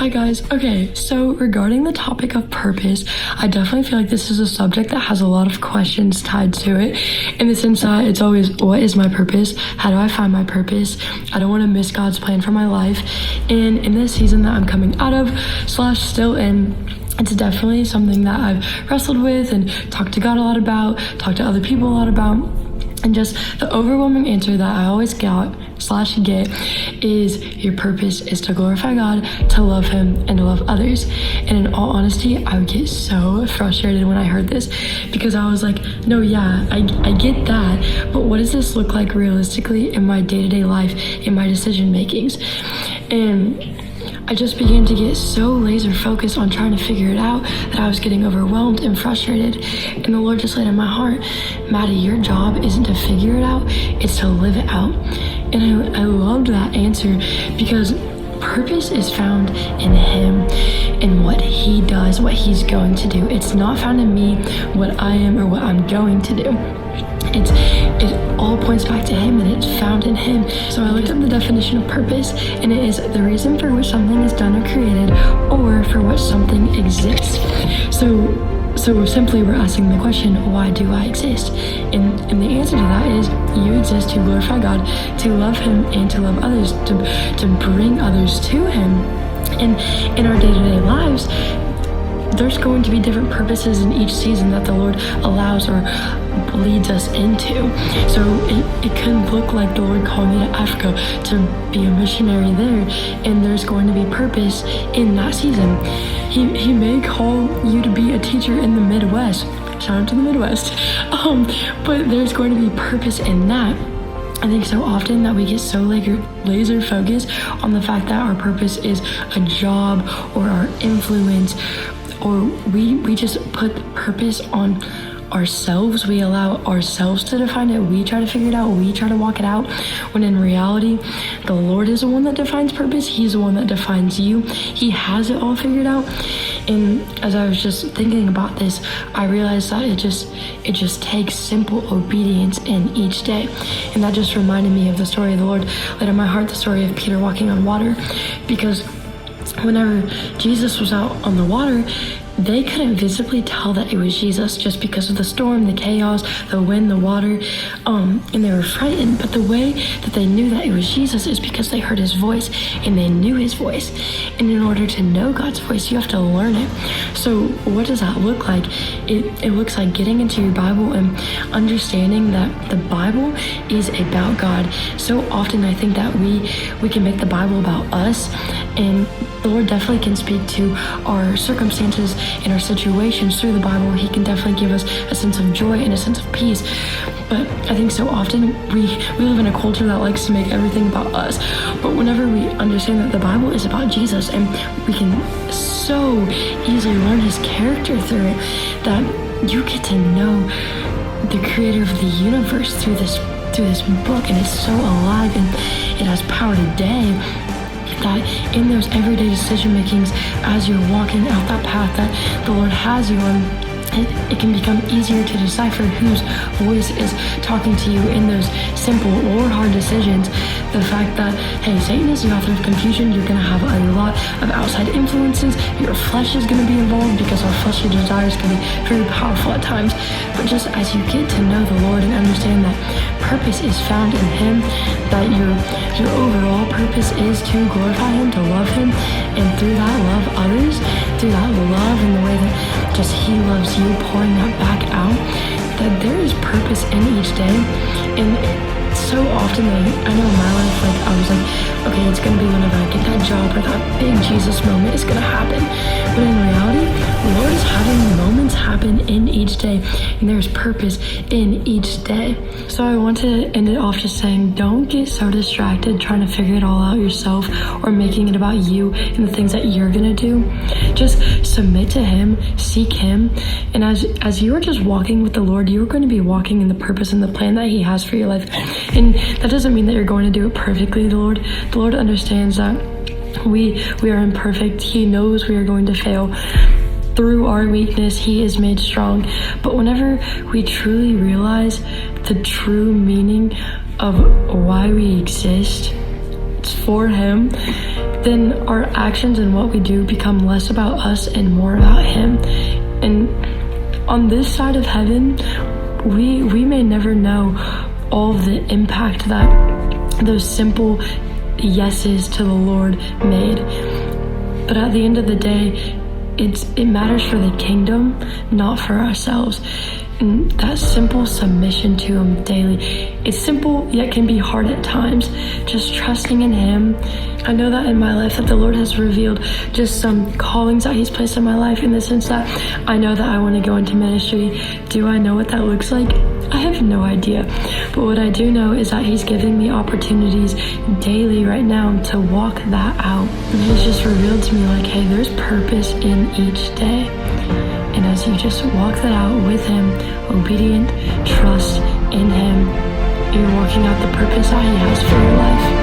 Hi guys. Okay, so regarding the topic of purpose, I definitely feel like this is a subject that has a lot of questions tied to it, in the sense that it's always, what is my purpose? How do I find my purpose? I don't want to miss God's plan for my life. And in this season that I'm coming out of / still in, it's definitely something that I've wrestled with and talked to God a lot about, talked to other people a lot about. And just the overwhelming answer that I always get is your purpose is to glorify God, to love Him, and to love others. And in all honesty, I would get so frustrated when I heard this, because I was like, no, yeah, I get that, but what does this look like realistically in my day-to-day life, in my decision makings? And I just began to get so laser focused on trying to figure it out that I was getting overwhelmed and frustrated. And the Lord just laid on my heart, Maddie, your job isn't to figure it out, it's to live it out. And I loved that answer, because purpose is found in Him, in what He does, what He's going to do. It's not found in me, what I am or what I'm going to do. It all points back to Him, and it's found in Him. So I looked up the definition of purpose, and it is the reason for which something is done or created, or for which something exists. So simply we're asking the question, why do I exist? And the answer to that is, you exist to glorify God, to love Him, and to love others, to bring others to Him. And in our day-to-day lives, there's going to be different purposes in each season that the Lord allows or leads us into. So it could look like the Lord called me to Africa to be a missionary there, and there's going to be purpose in that season. He may call you to be a teacher in the Midwest. Shout out to the Midwest. But there's going to be purpose in that. I think so often that we get so laser focused on the fact that our purpose is a job or our influence, or we just put purpose on ourselves. We allow ourselves to define it. We try to figure it out. We try to walk it out, when in reality, the Lord is the one that defines purpose. He's the one that defines you. He has it all figured out. And as I was just thinking about this, I realized that it just takes simple obedience in each day. And that just reminded me of the story of the Lord laid on my heart, the story of Peter walking on water, because whenever Jesus was out on the water, they couldn't visibly tell that it was Jesus, just because of the storm, the chaos, the wind, the water, and they were frightened. But the way that they knew that it was Jesus is because they heard His voice, and they knew His voice. And in order to know God's voice, you have to learn it. So what does that look like? It looks like getting into your Bible and understanding that the Bible is about God. So often I think that we can make the Bible about us, and the Lord definitely can speak to our circumstances and our situations through the Bible. He can definitely give us a sense of joy and a sense of peace. But I think so often we live in a culture that likes to make everything about us. But whenever we understand that the Bible is about Jesus, and we can so easily learn His character through it, that you get to know the creator of the universe through this book, and it's so alive and it has power today. That in those everyday decision makings, as you're walking out that path that the Lord has you on, it can become easier to decipher whose voice is talking to you in those simple or hard decisions. The fact that, hey, Satan is the author of confusion. You're going to have a lot of outside influences. Your flesh is going to be involved, because our fleshly desires can be very powerful at times. But just as you get to know the Lord and understand that purpose is found in Him, that your overall purpose is to glorify Him, to love Him, and through that love others, through that love and the way that just He loves you, pouring that back out, that there is purpose in each day. And so often, I know in my life, I was like, okay, it's gonna be whenever I get that job or that big Jesus moment is gonna happen. But in reality, the Lord is having moments happen in each day, and there's purpose in each day. So I want to end it off just saying, don't get so distracted trying to figure it all out yourself, or making it about you and the things that you're gonna do. Just submit to Him, seek Him, and as you are just walking with the Lord, you're going to be walking in the purpose and the plan that He has for your life. And that doesn't mean that you're going to do it perfectly. The Lord understands that we are imperfect. He knows we are going to fail. Through our weakness, He is made strong. But whenever we truly realize the true meaning of why we exist, it's for Him, then our actions and what we do become less about us and more about Him. And on this side of heaven, we may never know all of the impact that those simple yeses to the Lord made. But at the end of the day, it matters for the kingdom, not for ourselves. And that simple submission to Him daily, it's simple yet can be hard at times. Just trusting in Him. I know that in my life that the Lord has revealed just some callings that He's placed in my life, in the sense that I know that I want to go into ministry. Do I know what that looks like? I have no idea. But what I do know is that He's giving me opportunities daily right now to walk that out. And He's just revealed to me, like, hey, there's purpose in each day. And as you just walk that out with Him, obedient, trust in Him, you're walking out the purpose that He has for your life.